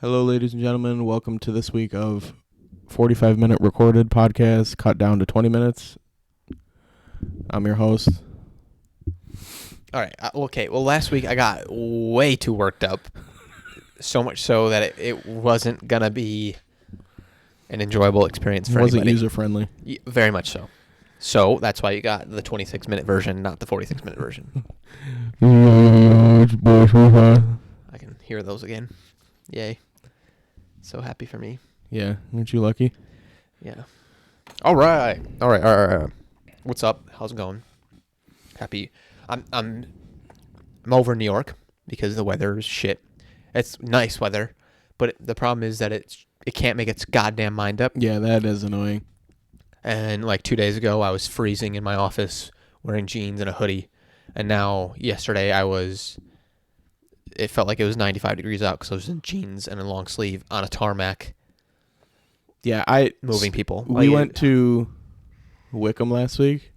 Hello, ladies and gentlemen. Welcome to this week of 45-minute recorded podcast cut down to 20 minutes. I'm your host. All right. Okay. Well, last week I got way too worked up. So much so that it wasn't going to be an enjoyable experience for Wasn't anybody. user-friendly. Very much so. So that's why you got the 26-minute version, not the 46-minute version. I can hear those again. Yay. So happy for me. Yeah, aren't you lucky? Yeah. All right. What's up? How's it going? Happy. I'm over in New York because the weather is shit. It's nice weather, but the problem is that it can't make its goddamn mind up. Yeah, that is annoying. And like 2 days ago, I was freezing in my office wearing jeans and a hoodie, and now yesterday it felt like it was 95 degrees out because I was in jeans and a long sleeve on a tarmac. Yeah, moving people. We went to Wickham last week,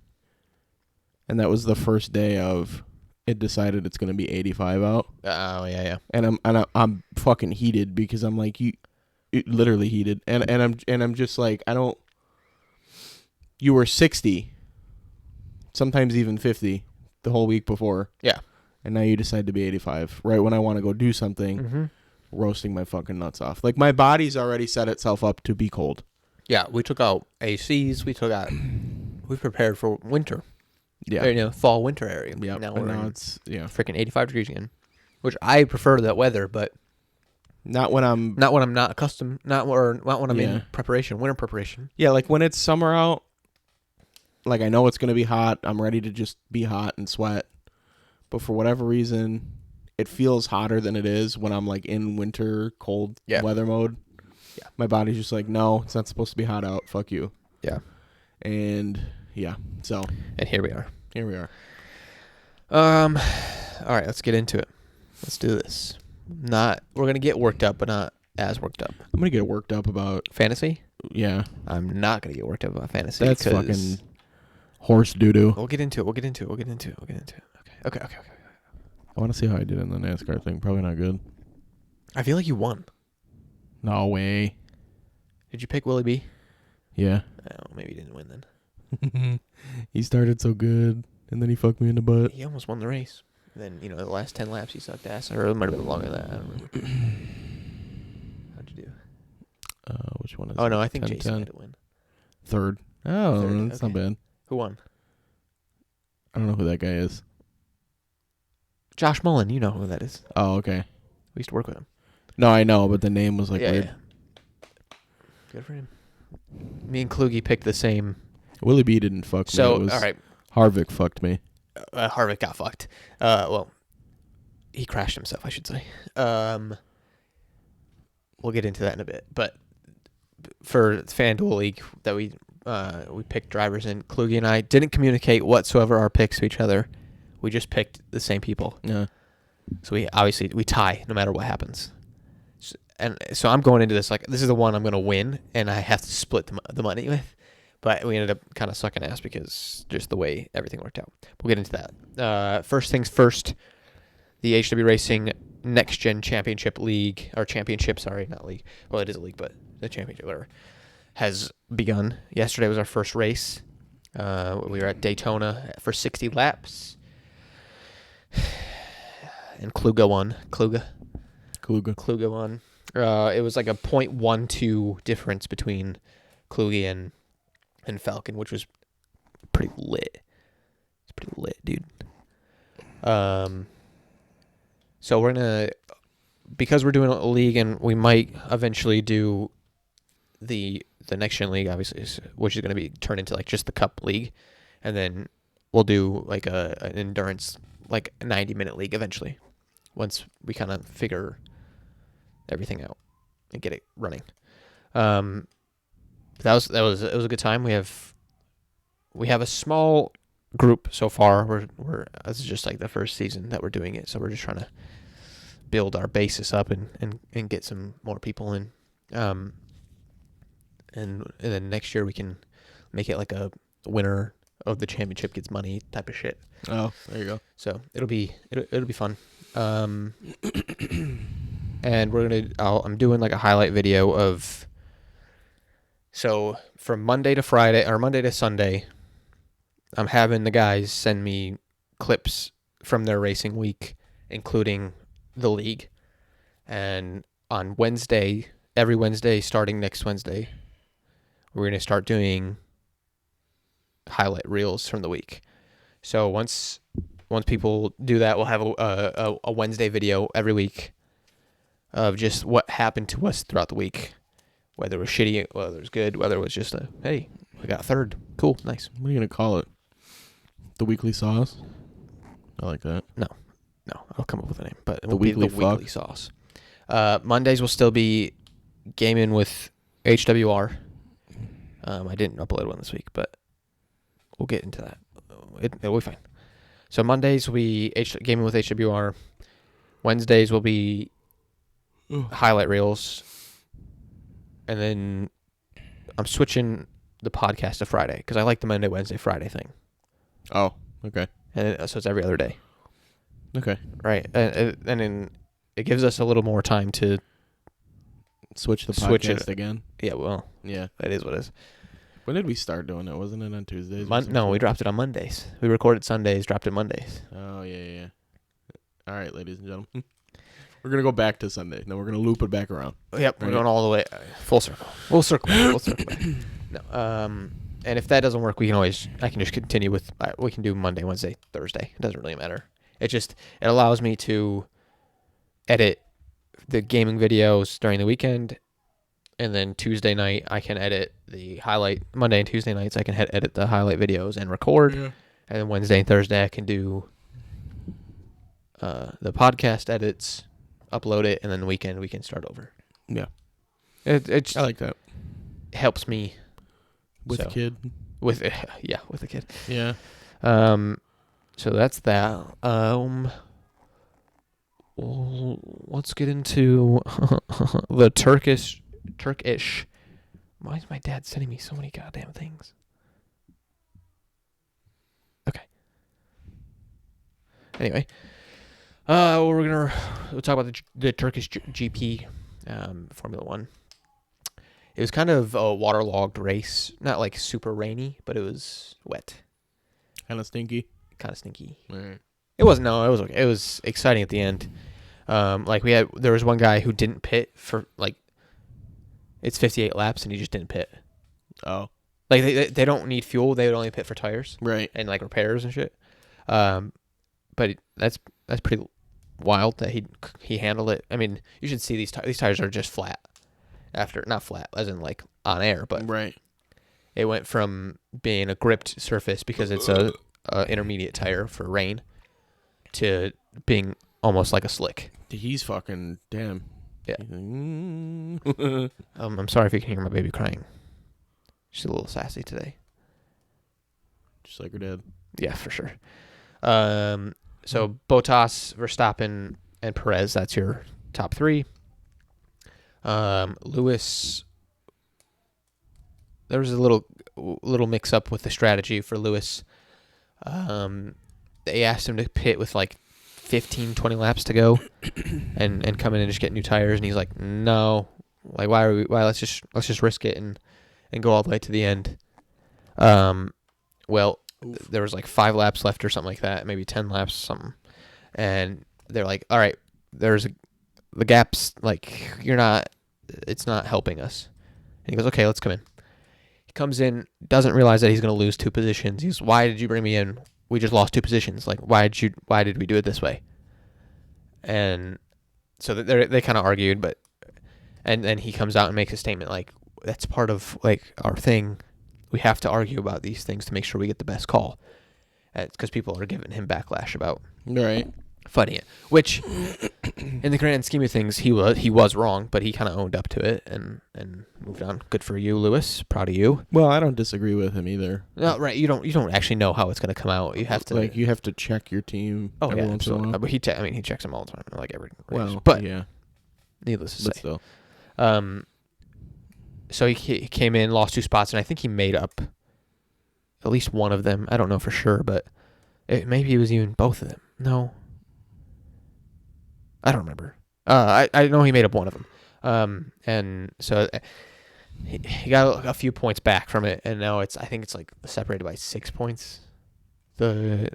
and that was the first day of it decided it's going to be 85 out. Oh yeah. And I'm fucking heated because I'm like it literally heated, and I'm just like you were 60, sometimes even 50 the whole week before. Yeah. And now you decide to be 85 right when I want to go do something, roasting my fucking nuts off. Like my body's already set itself up to be cold. Yeah, we took out ACs. We prepared for winter. Yeah. Fall winter area. Yeah. Now it's freaking 85 degrees again, which I prefer that weather, but not when I'm not accustomed. Not when I'm in preparation, winter preparation. Yeah, like when it's summer out, like I know it's gonna be hot. I'm ready to just be hot and sweat. But for whatever reason, it feels hotter than it is when I'm like in winter cold weather mode. Yeah. My body's just like, no, it's not supposed to be hot out. Fuck you. Yeah. And yeah, so. And here we are. All right, let's get into it. Let's do this. We're gonna get worked up, but not as worked up. I'm gonna get worked up about fantasy. Yeah. I'm not gonna get worked up about fantasy. That's fucking horse doo doo. We'll get into it. Okay. I want to see how I did in the NASCAR thing. Probably not good. I feel like you won. No way. Did you pick Willie B? Yeah. Oh, maybe you didn't win then. He started so good, and then he fucked me in the butt. He almost won the race. Then, the last 10 laps he sucked ass. Or it might have been longer than that. I don't remember. How'd you do? Which one is Oh, it? no, I think 10, Jason 10. had to win. Third. Oh, Third, that's not bad. Who won? I don't know who that guy is. Josh Mullen. You know who that is. Oh, okay. We used to work with him. No, I know, but the name was like weird. Yeah. Good for him. Me and Kluge picked the same. Willie B didn't fuck me. So, all right. Harvick fucked me. Harvick got fucked. Well, he crashed himself, I should say. We'll get into that in a bit. But for FanDuel League that we picked drivers in, Kluge and I didn't communicate whatsoever our picks to each other. We just picked the same people. Yeah. So we tie no matter what happens. So I'm going into this like this is the one I'm going to win, and I have to split the money with. But we ended up kind of sucking ass because just the way everything worked out. We'll get into that. First things first, the HWR Racing Next Gen Championship League, or Championship, sorry, not league. Well, it is a league, but the championship, whatever, has begun. Yesterday was our first race. We were at Daytona for 60 laps. And Kluge won. Kluge won. It was like a 0.12 difference between Kluge and Falcon, which was pretty lit. It's pretty lit, dude. So we're gonna, because we're doing a league, and we might eventually do the Next Gen League, obviously, which is gonna be turned into like just the Cup League, and then we'll do like an endurance, like a 90-minute league eventually, once we kind of figure everything out and get it running. It was a good time. We have a small group so far. We're this is just like the first season that we're doing it, so we're just trying to build our basis up and get some more people in. And then next year we can make it like a winner of the championship gets money type of shit. Oh, there you go. So it'll be fun. and I'm doing like a highlight video of. So from Monday to Friday or Monday to Sunday, I'm having the guys send me clips from their racing week, including the league. And on Wednesday, every Wednesday, starting next Wednesday, we're going to start doing highlight reels from the week. So once people do that, we'll have a Wednesday video every week of just what happened to us throughout the week. Whether it was shitty, whether it was good, whether it was just hey, we got third. Cool, nice. What are you going to call it? The weekly sauce? I like that. No, I'll come up with a name, but it The will be weekly the weekly sauce. Mondays will still be gaming with HWR. I didn't upload one this week, but we'll get into that. It'll be fine. So Mondays will be gaming with HWR. Wednesdays will be highlight reels. And then I'm switching the podcast to Friday because I like the Monday, Wednesday, Friday thing. Oh, okay. And so it's every other day. Okay. Right. And then it gives us a little more time to Switch the switch podcast it again. Yeah, well, Yeah. that is what it is. When did we start doing it? Wasn't it on Tuesdays? No, we dropped it on Mondays. We recorded Sundays, dropped it Mondays. Oh, yeah. All right, ladies and gentlemen. We're going to go back to Sunday. No, we're going to loop it back around. Yep, Right. we're going all the way full circle. We'll circle back. No. And if that doesn't work, I can just continue with, we can do Monday, Wednesday, Thursday. It doesn't really matter. It allows me to edit the gaming videos during the weekend, and then Tuesday night I can edit the highlight. Monday and Tuesday nights I can edit the highlight videos and record, and then Wednesday and Thursday I can do the podcast edits, upload it, and then the weekend we can start over. Yeah. It I like that. helps me With a kid. with a kid. Yeah. So that's that. Let's get into the Turkish. Why is my dad sending me so many goddamn things? Okay. Anyway, we'll talk about the Turkish GP, Formula One. It was kind of a waterlogged race, not like super rainy, but it was wet, Kind of stinky. kind of stinky. Right. It was okay. It was exciting at the end. There was one guy who didn't pit for it's 58 laps and he just didn't pit. Oh. Like they don't need fuel. They would only pit for tires Right. and like repairs and shit. But that's pretty wild that he handled it. I mean, you should see these tires are just flat. Not flat as in like on air, but right. It went from being a gripped surface because it's a intermediate tire for rain to being almost like a slick. He's fucking damn. Yeah. Like, I'm sorry if you can hear my baby crying. She's a little sassy today. just like her dad. Yeah, for sure. So Bottas, Verstappen, and Perez, that's your top three. Lewis, there was a little mix up with the strategy for Lewis. They asked him to pit with like 15, 20 laps to go and come in and just get new tires, and he's like, no, like why let's just risk it and go all the way to the end. Well, there was like 5 laps left or something like that, maybe 10 laps, something. And they're like, all right, the gap's like, it's not helping us. And he goes, okay, let's come in. He comes in, doesn't realize that he's going to lose 2 positions. He's, why did you bring me in? We just lost 2 positions. Like, why did we do it this way? And so they kind of argued, but, and then he comes out and makes a statement like, that's part of like our thing. We have to argue about these things to make sure we get the best call. Because people are giving him backlash about fighting it. Which, in the grand scheme of things, he was wrong, but he kind of owned up to it and moved on. Good for you, Lewis. Proud of you. Well, I don't disagree with him either. No, right. You don't actually know how it's going to come out. You have to you have to check your team. Oh every yeah, once in a absolutely. while. But he checks them all the time, like every race. Well, but yeah. Needless to But say. still. So he came in, lost 2 spots, and I think he made up at least one of them. I don't know for sure, but maybe it was even both of them. No. I don't remember. I know he made up one of them. And so he got a few points back from it, and now I think it's like separated by 6 points, the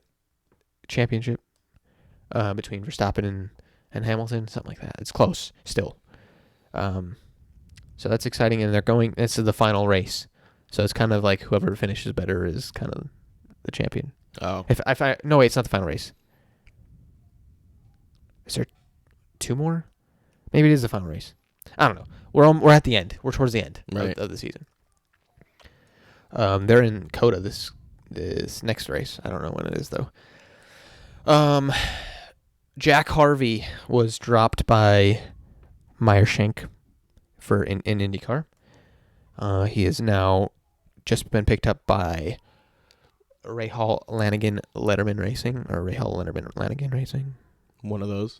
championship, between Verstappen and Hamilton, something like that. It's close still. So that's exciting, and this is the final race. So it's kind of like whoever finishes better is kind of the champion. Oh. No, wait, it's not the final race. Is there 2 more? Maybe it is the final race. I don't know. We're at the end. We're towards the end of the season. They're in Coda this next race. I don't know when it is though. Jack Harvey was dropped by Meyershank in IndyCar. He has now just been picked up by Rahal Lanigan Letterman Racing, or Rahal Letterman Lanigan Racing. One of those.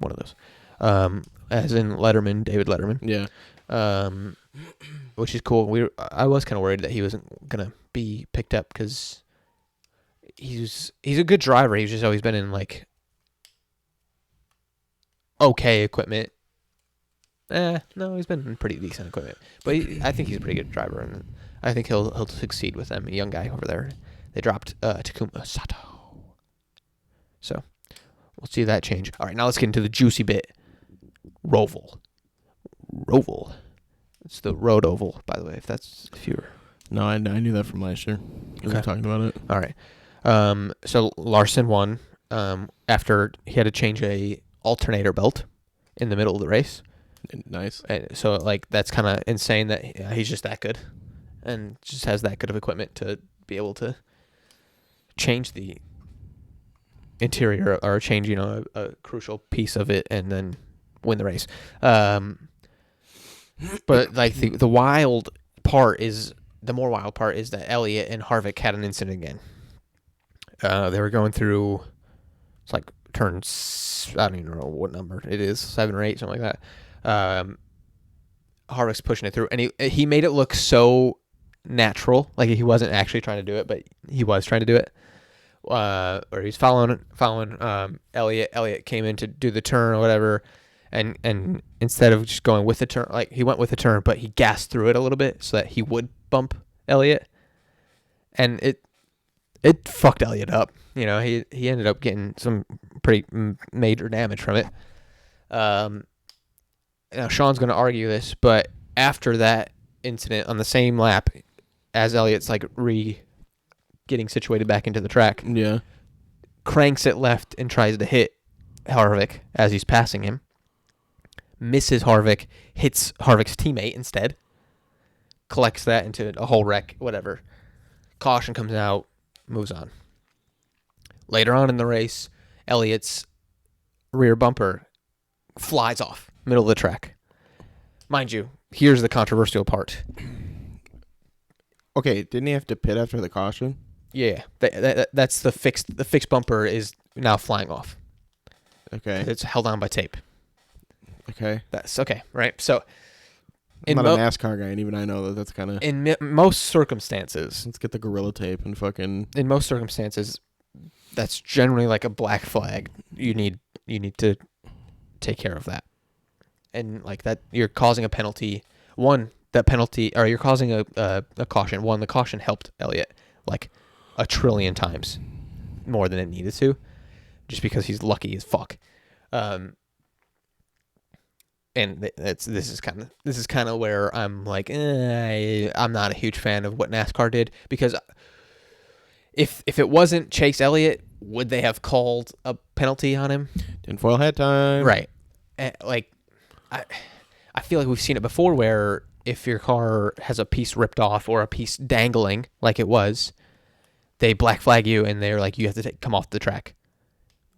As in Letterman, David Letterman. Yeah. Which is cool. I was kind of worried that he wasn't gonna be picked up because he's a good driver. He's just always been in like okay equipment. No, he's been in pretty decent equipment. But I think he's a pretty good driver, and I think he'll succeed with them. A young guy over there. They dropped Takuma Sato. So we'll see that change. All right, now let's get into the juicy bit. Roval. It's the road oval, by the way, if you're... No, I knew that from last year. We were talking about it. All right. So Larson won after he had to change a alternator belt in the middle of the race. Nice. And so, like, that's kind of insane that he's just that good and just has that good of equipment to be able to change the interior or change, a crucial piece of it and then win the race. But like the more wild part is that Elliott and Harvick had an incident again. They were going through, it's like turns, I don't even know what number it is, 7 or 8, something like that. Harvick's pushing it through, and he made it look so natural, like he wasn't actually trying to do it, but he was trying to do it. Or he's following Elliott. Elliott came in to do the turn or whatever, and instead of just going with the turn, like he went with the turn, but he gassed through it a little bit so that he would bump Elliott, and it fucked Elliott up. He ended up getting some pretty major damage from it. Now Sean's going to argue this, but after that incident on the same lap, as Elliott's like getting situated back into the track, yeah, cranks it left and tries to hit Harvick as he's passing him. Misses Harvick, hits Harvick's teammate instead. Collects that into a whole wreck, whatever. Caution comes out, moves on. Later on in the race, Elliott's rear bumper flies off, middle of the track. Mind you, here's the controversial part. Okay, didn't he have to pit after the caution? Yeah, that's the fixed. The fixed bumper is now flying off. Okay. It's held on by tape. Okay. That's okay, right? So, I'm not a NASCAR guy, and even I know that's kind of... In most circumstances... Let's get the Gorilla Tape and fucking... In most circumstances, that's generally like a black flag. You need to take care of that. And like that, you're causing a penalty. You're causing a caution. One, the caution helped Elliott like 1 trillion times more than it needed to, just because he's lucky as fuck. And this is kind of where I'm like, I'm not a huge fan of what NASCAR did, because if it wasn't Chase Elliott, would they have called a penalty on him? Tinfoil hat time. Right. Like, I feel like we've seen it before where if your car has a piece ripped off or a piece dangling, like it was, they black flag you and they're like, you have to come off the track.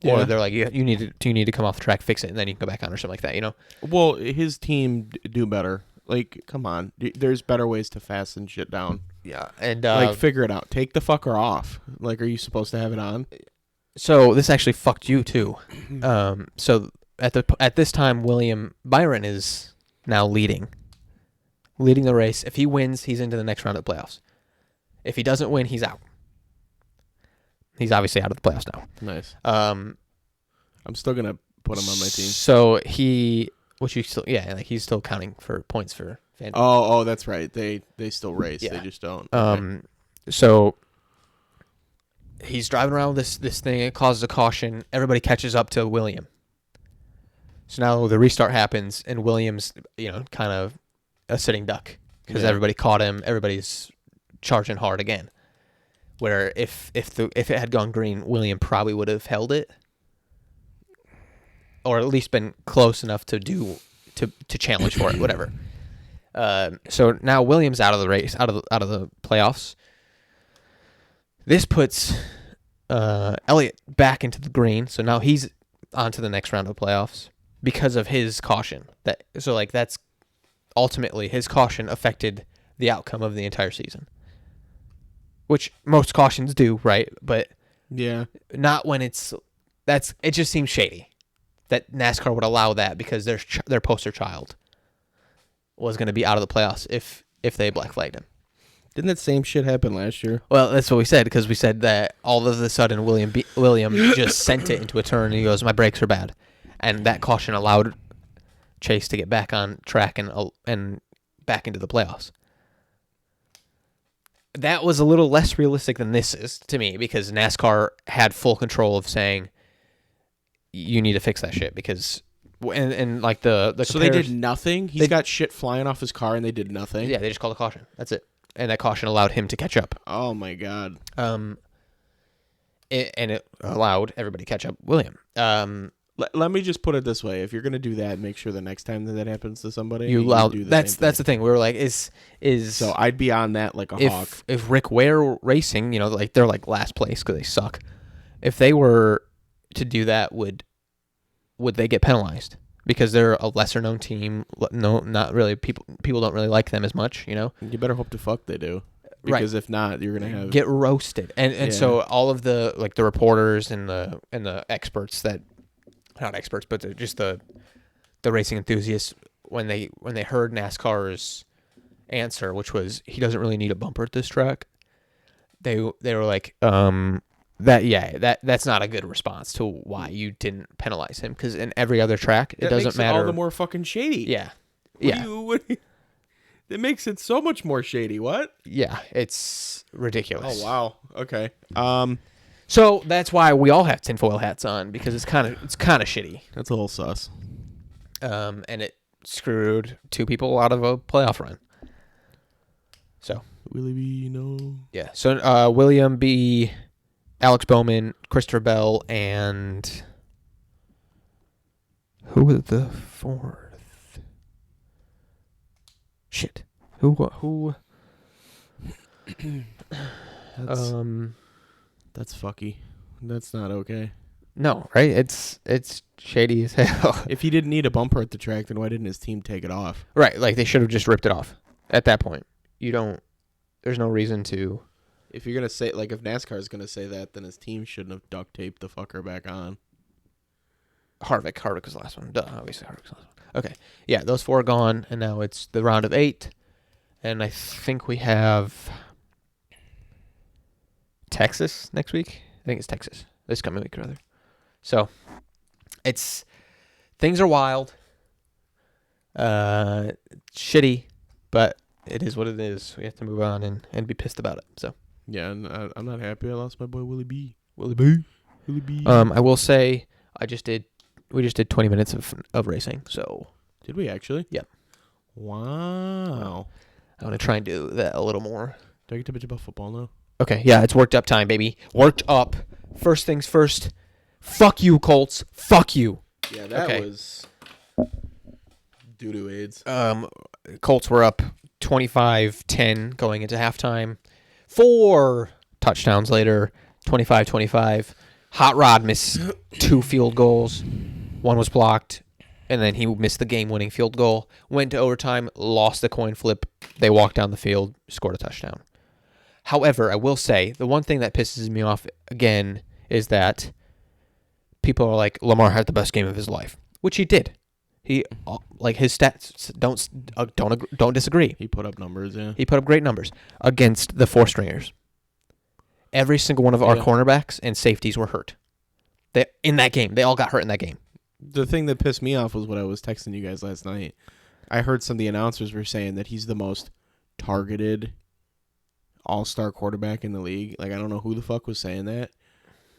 Yeah. Or they're like, you need to come off the track, fix it, and then you can go back on or something like that, Well, his team do better. Like, come on. There's better ways to fasten shit down. Yeah. And like, figure it out. Take the fucker off. Like, are you supposed to have it on? So this actually fucked you too. So at this time, William Byron is now leading the race. If he wins, he's into the next round of the playoffs. If he doesn't win, he's out. He's obviously out of the playoffs now. Nice. I'm still gonna put him on my team. So he which you still, like he's still counting for points for FanDuel. Oh, that's right. They still race. Yeah. They just don't. Okay. So he's driving around with this thing. It causes a caution. Everybody catches up to William. So now the restart happens, and Williams, kind of a sitting duck because everybody caught him. Everybody's charging hard again. Where if it had gone green, William probably would have held it, or at least been close enough to challenge for it, whatever. So now Williams out of the race, out of the playoffs. This puts Elliott back into the green, so now he's on to the next round of playoffs because of his caution. That's ultimately his caution affected the outcome of the entire season, which most cautions do, right? But yeah, not when it just seems shady that NASCAR would allow that because their poster child was going to be out of the playoffs if they black flagged him. Didn't that same shit happen last year? Well, that's what we said, because we said that all of a sudden William just sent it into a turn and he goes, my brakes are bad. And that caution allowed Chase to get back on track and back into the playoffs. That was a little less realistic than this is to me, because NASCAR had full control of saying you need to fix that shit because and like the so they did nothing. He's got shit flying off his car and they did nothing. Yeah, they just called a caution. That's it. And that caution allowed him to catch up. Oh my god. It allowed everybody to catch up William. Let me just put it this way: if you're gonna do that, make sure the next time that happens to somebody, you allow. That's the thing. We were like, is so I'd be on that like a hawk. If Rick Ware Racing, like they're like last place because they suck. If they were to do that, would they get penalized because they're a lesser known team? No, not really. People don't really like them as much. You better hope to fuck they do. Because if not, you're gonna get roasted. And so all of the the reporters and the experts that. Not experts, but just the racing enthusiasts, when they heard NASCAR's answer, which was he doesn't really need a bumper at this track, they were like, that's not a good response to why you didn't penalize him, because in every other track it doesn't matter. All the more fucking shady. Yeah, It makes it so much more shady. What? Yeah, it's ridiculous. Oh wow. Okay. So that's why we all have tinfoil hats on, because it's kind of shitty. That's a little sus. And it screwed two people out of a playoff run. So Willie B, no. Yeah. So William B, Alex Bowman, Christopher Bell, and who was the fourth? Shit. Who? That's fucky. That's not okay. No, right? It's shady as hell. If he didn't need a bumper at the track, then why didn't his team take it off? Right, like they should have just ripped it off at that point. There's no reason to. If you're gonna say, if NASCAR is gonna say that, then his team shouldn't have duct taped the fucker back on. Harvick was the last one. Duh, obviously Harvick's the last one. Okay, yeah, those four are gone, and now it's the round of 8, and I think we have Texas next week. I think it's Texas this coming week, rather. So things are wild, shitty, but it is what it is. We have to move on and be pissed about it. So yeah, and I'm not happy. I lost my boy Willie B. I will say we just did 20 minutes of racing. So did we actually? Yep. Wow. I want to try and do that a little more. Do I get to bitch about football now? Okay, yeah, it's worked up time, baby. Worked up. First things first. Fuck you, Colts. Fuck you. Yeah, that was doo-doo AIDS. Colts were up 25-10 going into halftime. 4 touchdowns later, 25-25. Hot Rod missed 2 field goals. One was blocked, and then he missed the game-winning field goal. Went to overtime, lost the coin flip. They walked down the field, scored a touchdown. However, I will say, the one thing that pisses me off, again, is that people are like, Lamar had the best game of his life, which he did. He, his stats don't disagree. He put up numbers, yeah. He put up great numbers against the 4-stringers. Every single one of our cornerbacks and safeties were hurt. In that game. They all got hurt in that game. The thing that pissed me off was what I was texting you guys last night. I heard some of the announcers were saying that he's the most targeted all-star quarterback in the league. Like, I don't know who the fuck was saying that,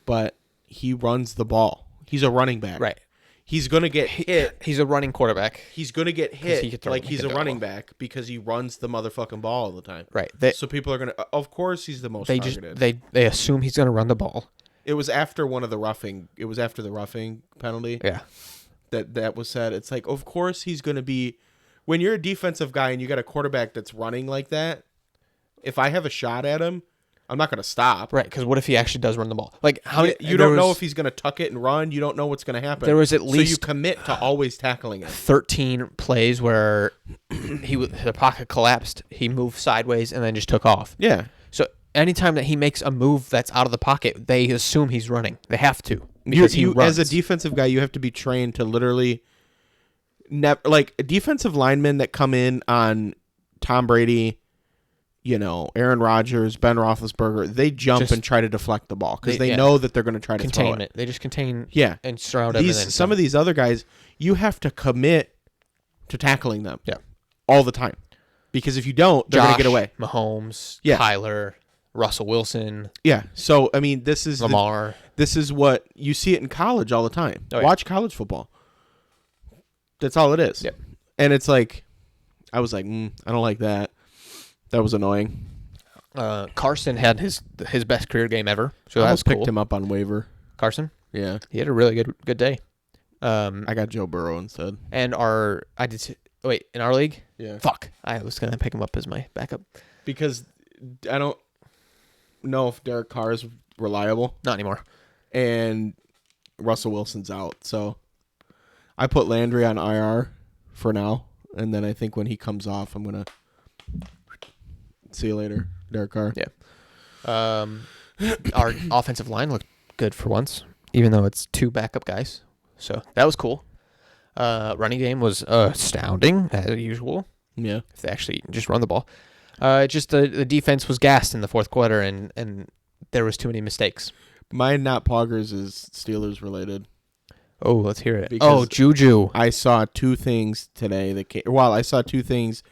but he runs the ball. He's a running back. Right. He's going to get hit. He's a running quarterback. He's going to get hit like he's a throw running the ball. back because he runs the motherfucking ball all the time. Right. So people are going to... Of course he's the most targeted. They assume he's going to run the ball. It was after one of the roughing... It was after the roughing penalty. Yeah. That was said. It's like, of course he's going to be... When you're a defensive guy and you got a quarterback that's running like that, if I have a shot at him, I'm not going to stop. Right, because what if he actually does run the ball? Like how you don't know if he's going to tuck it and run. You don't know what's going to happen. There was at least so you commit to always tackling it. 13 plays where the pocket collapsed, he moved sideways and then just took off. Yeah. So anytime that he makes a move that's out of the pocket, they assume he's running. They have to because he runs. As a defensive guy, you have to be trained to literally never like defensive linemen that come in on Tom Brady. Aaron Rodgers, Ben Roethlisberger, they jump and try to deflect the ball because they know that they're going to try to throw it. They just contain and surround everything. Some of these other guys, you have to commit to tackling them all the time because if you don't, they're going to get away. Mahomes, Kyler, Russell Wilson. Yeah. So, I mean, this is Lamar. This is what you see it in college all the time. Oh, yeah. Watch college football. That's all it is. Yep. And it's like, I was like, I don't like that. That was annoying. Carson had his best career game ever, so I that's cool. picked him up on waiver. Carson, yeah, he had a really good day. I got Joe Burrow instead. And in our league, yeah, fuck, I was gonna pick him up as my backup because I don't know if Derek Carr is reliable. Not anymore. And Russell Wilson's out, so I put Landry on IR for now, and then I think when he comes off, I'm gonna. See you later, Derek Carr. Yeah. Our offensive line looked good for once, even though it's 2 backup guys. So that was cool. Running game was astounding, as usual. Yeah. If they actually just run the ball. Just the defense was gassed in the fourth quarter, and there was too many mistakes. Mine, not Poggers, is Steelers related. Oh, let's hear it. Because Juju. I saw 2 things today that came. Well, I saw 2 things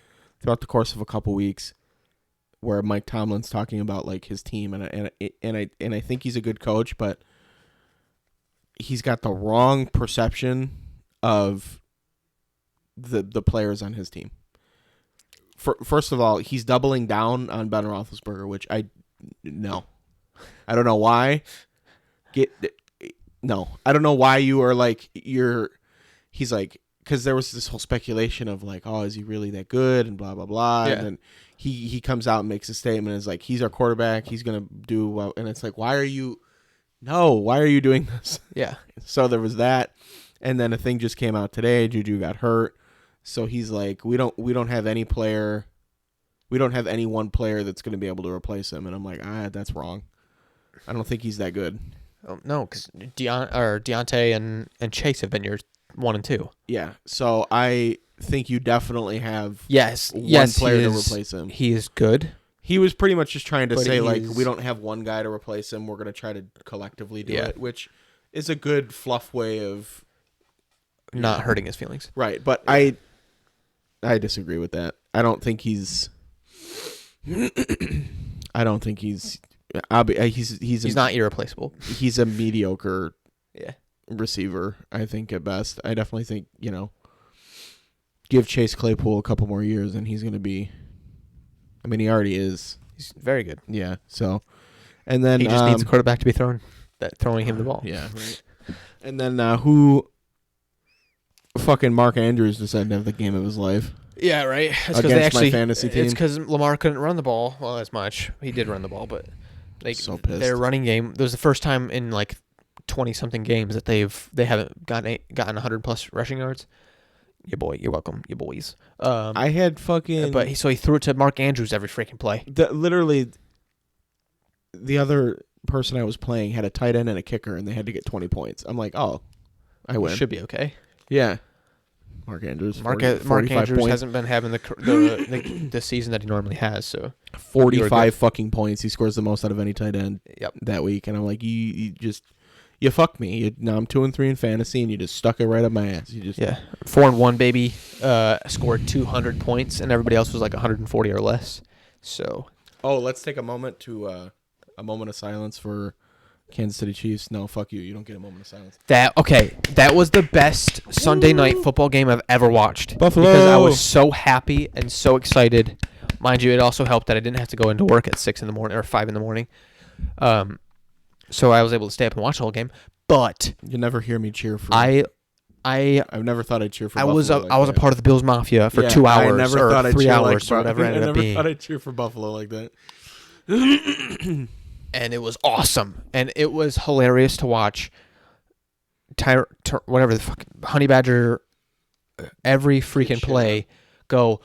throughout the course of a couple weeks. Where Mike Tomlin's talking about like his team and I think he's a good coach, but he's got the wrong perception of the players on his team. First of all, he's doubling down on Ben Roethlisberger, which I don't know why. I don't know why you are like he's like because there was this whole speculation of like, oh, is he really that good and blah blah blah, and then he comes out and makes a statement and is like, he's our quarterback, he's gonna do well, and it's like, why are you doing this? Yeah. So there was that, and then a thing just came out today. Juju got hurt, so he's like, we don't have any one player that's gonna be able to replace him, and I'm like, that's wrong. I don't think he's that good. Oh, no, because Deontay and Chase have been your 1 and 2. Yeah, so I think you definitely have one player to replace him. He is good. He was pretty much just trying to say, like, we don't have one guy to replace him. We're going to try to collectively do it, which is a good fluff way of not hurting his feelings. Right, but I disagree with that. I don't think he's he's not irreplaceable. He's a mediocre receiver, I think, at best. I definitely think, give Chase Claypool a couple more years and he's going to be, I mean, he already is. He's very good. Yeah, so, and then... He just needs a quarterback to be throwing him the ball. Yeah, right. And then who... Fucking Mark Andrews decided to have the game of his life. Yeah, right. It's against my fantasy team. It's because Lamar couldn't run the ball as much. He did run the ball, but so pissed. Their running game, it was the first time in like 20-something games that they haven't gotten 100+ rushing yards. Yeah, boy, you're welcome, you boys. I had fucking... But he threw it to Mark Andrews every freaking play. Literally, the other person I was playing had a tight end and a kicker, and they had to get 20 points. I'm like, oh, I win. Should be okay. Yeah. Mark Andrews. Mark Andrews hasn't been having the season that he normally has. So 45 fucking points. He scores the most out of any tight end that week. And I'm like, you you fucked me. Now I'm 2-3 in fantasy, and you just stuck it right up my ass. You just 4-1, baby. Scored 200 points, and everybody else was like 140 or less. So. Oh, let's take a moment a moment of silence for Kansas City Chiefs. No, fuck you. You don't get a moment of silence. That was the best Sunday night football game I've ever watched. Buffalo. Because I was so happy and so excited. Mind you, it also helped that I didn't have to go into work at 6 in the morning or 5 in the morning. So I was able to stay up and watch the whole game. But you never hear me cheer for. I've never thought I'd cheer for. I Buffalo was a like a part of the Bills Mafia for 2 hours. I never thought I'd 3 cheer hours like or whatever it ended up being. I never thought I'd cheer for Buffalo like that. And it was awesome, and it was hilarious to watch. Whatever the fuck, Honey Badger, every freaking play, go.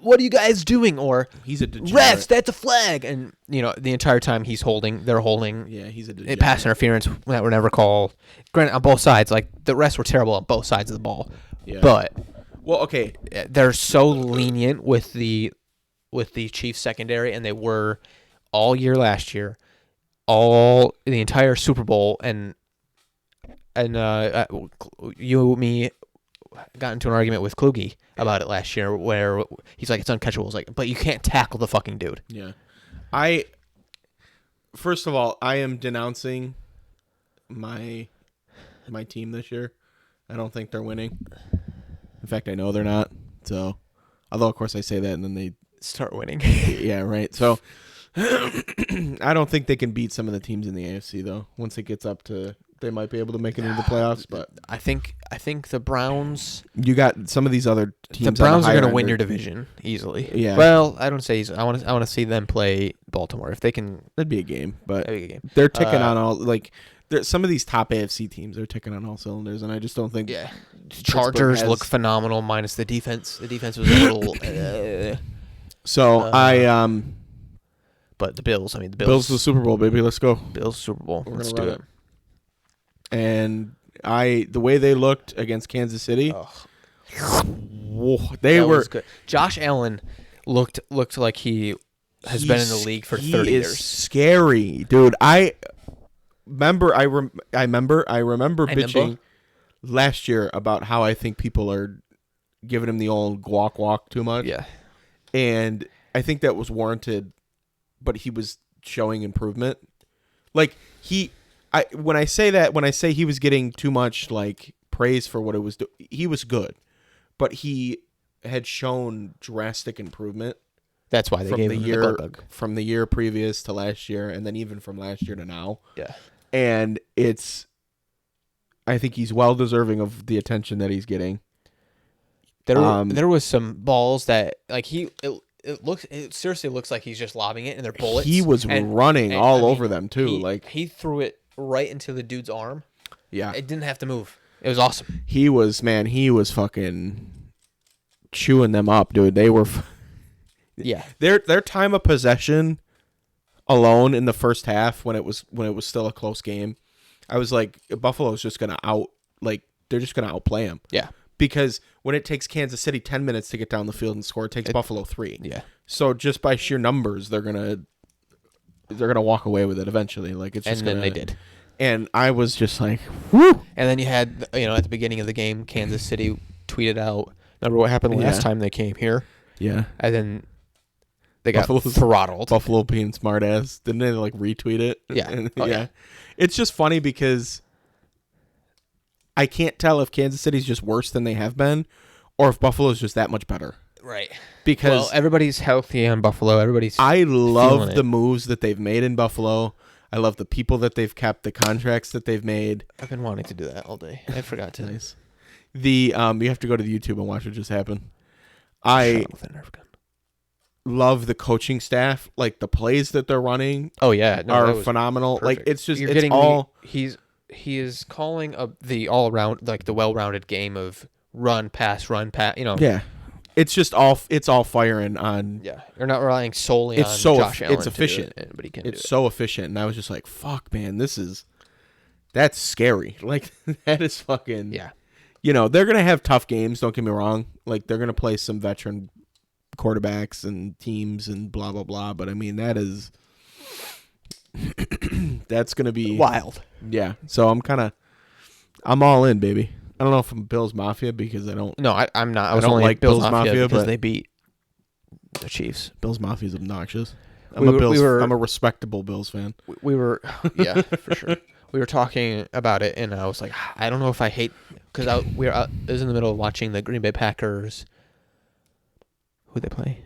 What are you guys doing? Or he's a degenerate. Refs, that's a flag, and the entire time they're holding. Yeah, he's a degenerate. Pass interference that were never called. Granted, on both sides, like the refs were terrible on both sides of the ball. Yeah. But okay, they're so lenient with the Chiefs secondary, and they were all year last year, the entire Super Bowl, and you, me, got into an argument with Kluge about it last year, where he's like, it's uncatchable. It's like, but you can't tackle the fucking dude. Yeah, first of all, I am denouncing my team this year. I don't think they're winning. In fact, I know they're not. So, although of course I say that, and then they start winning. Yeah, right. So. I don't think they can beat some of the teams in the AFC though. Once it gets up to, they might be able to make it into the playoffs. But I think the Browns. You got some of these other teams. The Browns are going to win your division easily. Yeah. Well, I don't say easily. I want to see them play Baltimore if they can. That'd be a game, but that'd be a game. They're ticking on all some of these top AFC teams are ticking on all cylinders, and I just don't think. Yeah. Chargers look phenomenal minus the defense. The defense was a little. But the Bills, the Bills. Bills the Super Bowl, baby. Let's go. Bills Super Bowl. Let's do it. And the way they looked against Kansas City, was good. Josh Allen looked like he has been in the league for 30 years. Scary, dude. I remember bitching last year about how I think people are giving him the old guac walk too much. Yeah. And I think that was warranted. But he was showing improvement. Like when I say he was getting too much like praise for what it was, he was good, but he had shown drastic improvement. That's why they gave him the blood bug. From the year previous to last year, and then even from last year to now. Yeah, and I think he's well deserving of the attention that he's getting. There was some balls that like It seriously looks like he's just lobbing it, and they're bullets. He was running over them too. He threw it right into the dude's arm. Yeah, it didn't have to move. It was awesome. He was fucking chewing them up, dude. They were. Yeah, their time of possession alone in the first half when it was still a close game, I was like, Buffalo's just gonna they're just gonna outplay him. Yeah. Because when it takes Kansas City 10 minutes to get down the field and score, it takes Buffalo 3. Yeah. So just by sheer numbers, they're gonna walk away with it eventually. Then they did. And I was just like, whoo. And then you had, at the beginning of the game, Kansas City tweeted out, remember what happened last time they came here? Yeah. And then they got throttled. Buffalo being smart ass. Didn't they retweet it? Yeah. Yeah. It's just funny because I can't tell if Kansas City's just worse than they have been or if Buffalo's just that much better. Right. Because everybody's healthy on Buffalo. I love the moves that they've made in Buffalo. I love the people that they've kept, the contracts that they've made. I've been wanting to do that all day. I forgot to. Nice. You have to go to the YouTube and watch what just happened. I love the coaching staff. Like the plays that they're running. Oh yeah, are phenomenal. Perfect. It's just it's all. He is calling the all around the well-rounded game of run pass. Yeah, it's just all firing on. Yeah, you're not relying solely on Josh Allen. It's efficient. It's so efficient, and I was just like, "Fuck, man, that's scary." That is fucking. Yeah. They're gonna have tough games. Don't get me wrong. They're gonna play some veteran quarterbacks and teams and blah blah blah. But I mean, that is. That's gonna be wild. Yeah. So I'm all in, baby. I don't know if I'm Bills Mafia because I don't. No, I'm not. I was don't only like Bills Bills Mafia Mafia, because but- they beat the Chiefs. Bills Mafia is obnoxious. We were- I'm a respectable Bills fan. We were, yeah, for sure. We were talking about it, and I was like, I don't know if I hate because I was in the middle of watching the Green Bay Packers. Who they play?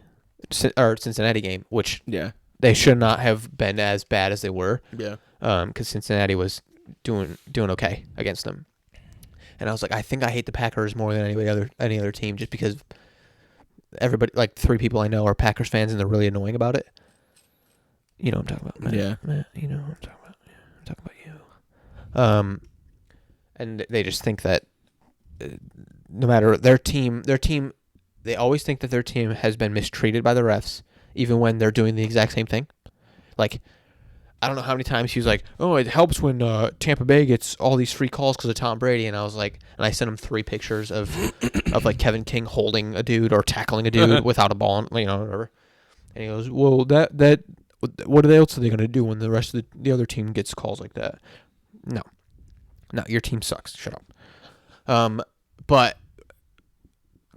Or Cincinnati game, which Yeah. they should not have been as bad as they were. Yeah. Because Cincinnati was doing okay against them, and I was like, I think I hate the Packers more than any other team, just because everybody, like 3 people I know, are Packers fans, and they're really annoying about it. You know what I'm talking about, Matt. Yeah. Matt, you know what I'm talking about. Yeah, I'm talking about you. And they just think that no matter their team, they always think that their team has been mistreated by the refs, even when they're doing the exact same thing. Like, I don't know how many times he was like, "Oh, it helps when Tampa Bay gets all these free calls because of Tom Brady," and I was like, and I sent him 3 pictures of like Kevin King holding a dude or tackling a dude without a ball, whatever. And he goes, "Well, that what else are they going to do when the rest of the other team gets calls like that?" No, your team sucks. Shut up. But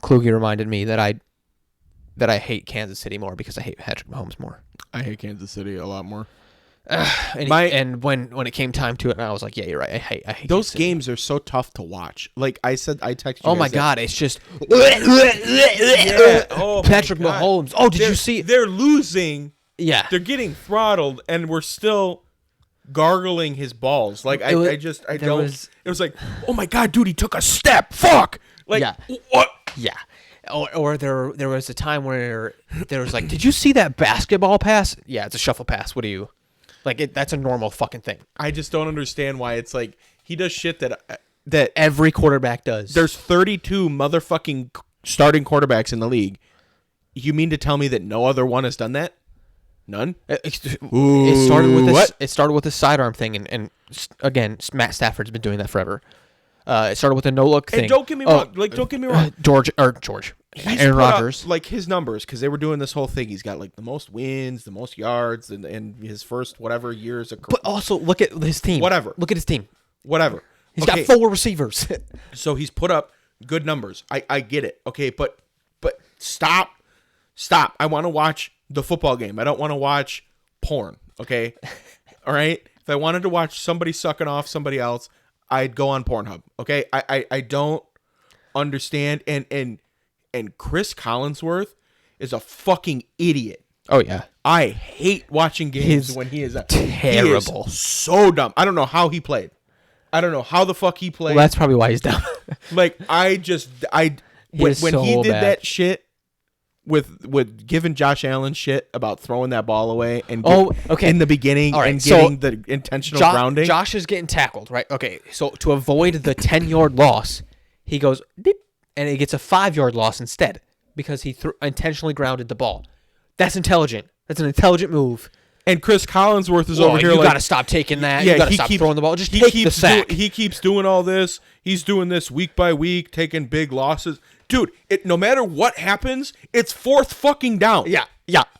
Kluge reminded me that I hate Kansas City more because I hate Patrick Mahomes more. I hate Kansas City a lot more. And when it came time to it, and I was like, yeah, you're right. I hate Those Kansas City. games are so tough to watch. Like I said, I texted you. Oh my guys that- God, it's just Yeah. Oh, Patrick my God. Mahomes. Oh, did you see? They're losing. Yeah, They're getting throttled, and we're still gargling his balls. Like I there don't. was- It was like, oh my God, dude, he took a step. Fuck. Like Yeah. what? yeah. Or there was a time where there was like, did you see that basketball pass? Yeah, it's a shuffle pass. What do you like? That's a normal fucking thing. I just don't understand why it's like he does shit that Every quarterback does. there's 32 motherfucking starting quarterbacks in the league. You mean to tell me that no other one has done that? None. It started with this. What? It started with the sidearm thing, and again, Matt Stafford's been doing that forever. It started with the no look thing. And don't get me wrong. Like, don't get me wrong. George, He's Aaron put up, Rodgers. like his numbers, because they were doing this whole thing. He's got like the most wins, the most yards, and his first whatever years of But also look at his team. Whatever. Look at his team. whatever. He's Okay, got 4 receivers. so he's put up good numbers. I get it. Okay, but stop. I want to watch the football game. I don't want to watch porn. Okay, all right. If I wanted to watch somebody sucking off somebody else, I'd go on Pornhub. Okay, I don't understand. And Chris Collinsworth is a fucking idiot. Oh yeah, I hate watching games He's when he is terrible. He is so dumb. I don't know how he played. I don't know how the fuck he played. well that's probably why he's down. Like when is so he did bad. that shit with giving Josh Allen shit about throwing that ball away and Okay. in the beginning All right, and so getting the intentional grounding. Josh is getting tackled, right? Okay, so to avoid the 10-yard loss, he goes deep, and he gets a 5-yard loss instead because he intentionally grounded the ball. That's intelligent. That's an intelligent move. And Chris Collinsworth is Well, over here you like, got to stop taking that. yeah, you got to he stop keeps- throwing the ball. Just he take the keeps sack. he keeps doing all this. He's doing this week by week, taking big losses. Dude, no matter what happens, it's 4th fucking down. Yeah.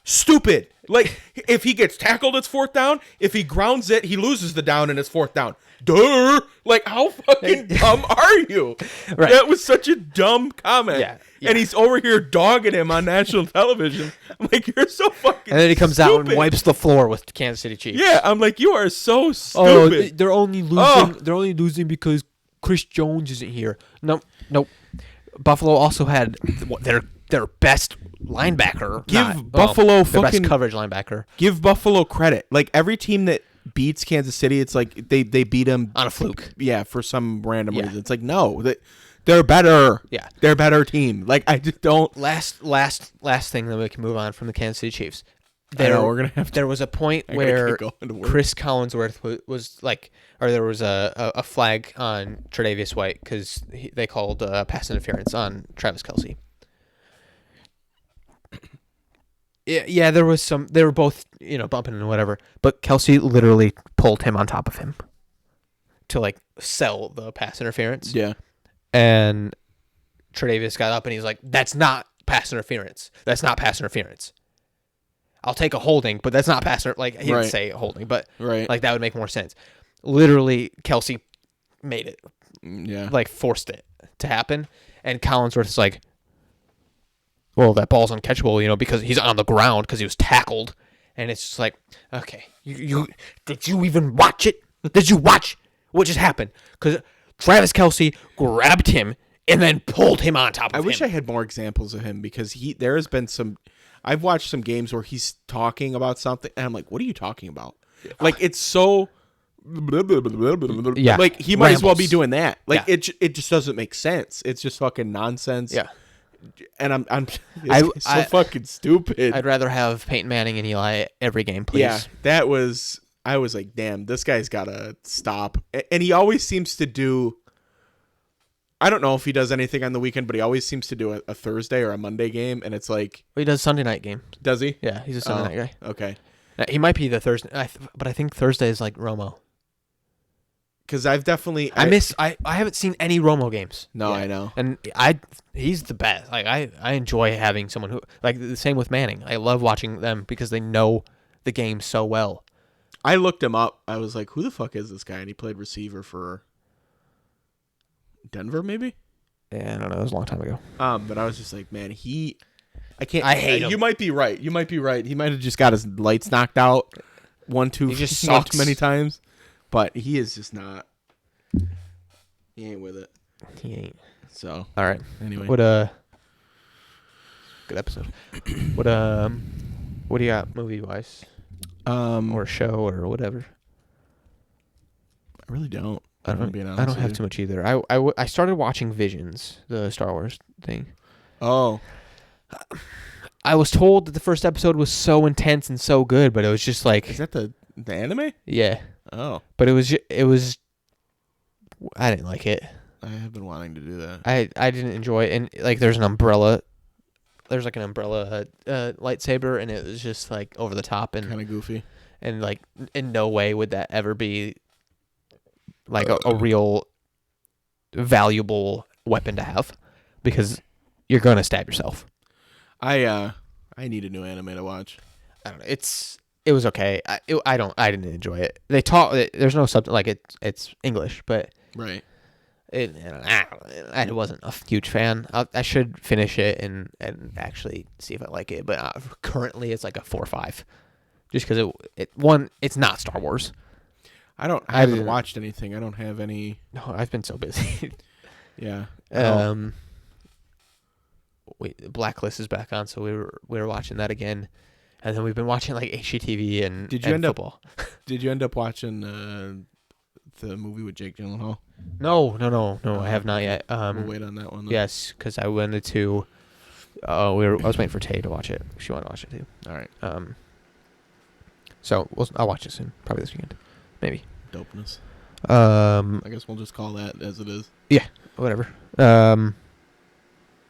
Stupid. Like, if he gets tackled, it's 4th down. If he grounds it, he loses the down and it's 4th down. Duh. Like, how fucking dumb are you? Right. That was such a dumb comment. Yeah. And he's over here dogging him on national television. I'm like, you're so fucking And then he comes out and stupid. wipes the floor with Kansas City Chiefs. Yeah, I'm like, you are so Oh, stupid. they're only losing. Oh. They're only losing because Chris Jones isn't here. Nope. Buffalo also had their best linebacker. Buffalo their best fucking- coverage linebacker Give Buffalo credit. Like, every team that beats Kansas City, it's like they beat them on a fluke. Yeah, for some random Yeah. reason. It's like, no, they're better. Yeah. They're a better team. Like, I just don't. Last thing that we can move on from the Kansas City Chiefs. I know, we're gonna have to. There was a point I gotta where get going to work. Chris Collinsworth was like, or there was a flag on Tre'Davious White because they called pass interference on Travis Kelce. Yeah, there was some. They were both, bumping and whatever. But Kelce literally pulled him on top of him to like sell the pass interference. Yeah. And Tre'Davious got up and he's like, "That's not pass interference. That's not pass interference." I'll take a holding, but that's not pass. Like he didn't Right. say holding, but Right. like that would make more sense. Literally, Kelsey made it, Yeah. like forced it to happen, and Collinsworth's like, well, that ball's uncatchable, because he's on the ground because he was tackled, and it's just like, okay, you did you even watch it? Did you watch what just happened? Because Travis Kelsey grabbed him and then pulled him on top of him. I wish I had more examples of him because there has been some. I've watched some games where he's talking about something, and I'm like, "What are you talking about?" Like it's so. Yeah, like he might as well be rambles. doing that. Like Yeah. it just doesn't make sense. It's just fucking nonsense. Yeah. And I'm I- it's so fucking stupid. I'd rather have Peyton Manning and Eli every game, please. Yeah, that was. I was like, damn, this guy's gotta stop. And he always seems to do. I don't know if he does anything on the weekend, but he always seems to do a Thursday or a Monday game, and it's like, Well, he does Sunday night game. does he? Yeah, he's a Sunday night guy. Okay. He might be the Thursday, but I think Thursday is like Romo. Because I've definitely I haven't seen any Romo games. No, yet. I know. And he's the best. Like I enjoy having someone who, like, the same with Manning. I love watching them because they know the game so well. I looked him up. I was like, who the fuck is this guy? And he played receiver for Denver, maybe? Yeah, I don't know. It was a long time ago. But I was just like, man, I can't. I hate him. You might be right. He might have just got his lights knocked out one too many times. But he is just not. He ain't with it. He ain't. So All right. anyway, What good episode. What do you got movie wise or show or whatever? I really don't. I if I'm don't. being I honest don't with have you. too much either. I started watching Visions, the Star Wars thing. Oh, I was told that the first episode was so intense and so good, but it was just like, is that the anime? yeah. Oh, But it was. I didn't like it. I have been wanting to do that. I didn't enjoy it, and like there's an umbrella. There's like an umbrella lightsaber, and it was just like over the top and Kind of goofy. and like in no way would that ever be like a real valuable weapon to have, because you're gonna stab yourself. I need a new anime to watch. I don't know. It was okay. I didn't enjoy it. They taught. There's no subtitle. Like it's English, but Right. I wasn't a huge fan. I should finish it and actually see if I like it. But currently, it's like a 4 or 5, just because it's not Star Wars. I haven't watched anything. I don't have any. No, I've been so busy. Yeah. Blacklist is back on, so we were watching that again, and then we've been watching like HGTV and Did you end football. Did you end up watching the movie with Jake Gyllenhaal? No, I have not yet. We'll wait on that one. Then. Yes, because I wanted to. I was waiting for Tay to watch it. She wanted to watch it too. All right. So I'll watch it soon, probably this weekend, maybe. Dopeness. Um, I guess we'll just call that as it is. whatever. I'll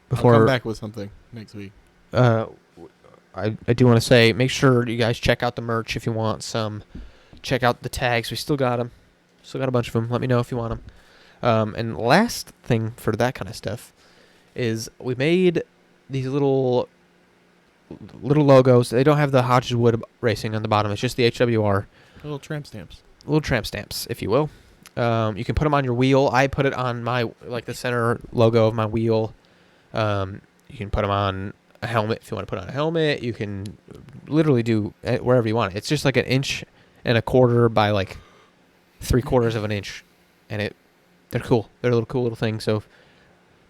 Before come back with something next week. I do want to say, make sure you guys check out the merch if you want some. Check out the tags. We still got them. Still got a bunch of them. Let me know if you want them. And last thing for that kind of stuff is we made these little logos. They don't have the Hodgewood Racing on the bottom. It's just the HWR. Little tramp stamps. Little tramp stamps, if you will. You can put them on your wheel. I put it on my, like, the center logo of my wheel. You can put them on a helmet if you want to put on a helmet. You can literally do it wherever you want. It's just like 1.25 inches by like 3/4 of an inch, and they're cool. They're a little cool little thing. So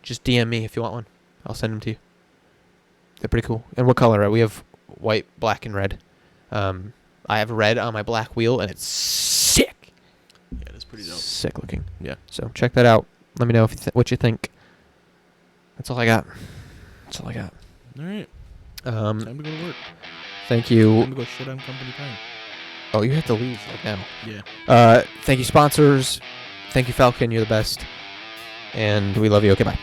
just DM me if you want one. I'll send them to you. They're pretty cool. And what color? We have white, black, and red. I have red on my black wheel, and it's sick. Yeah, it's pretty dope. Sick looking. Yeah. So check that out. Let me know if what you think. That's all I got. All right. Um, Time to go to work. thank you. Time to go shit on company time. Oh, you have to leave like now. Yeah. Thank you, sponsors. Thank you, Falcon. You're the best. And we love you. Okay, bye.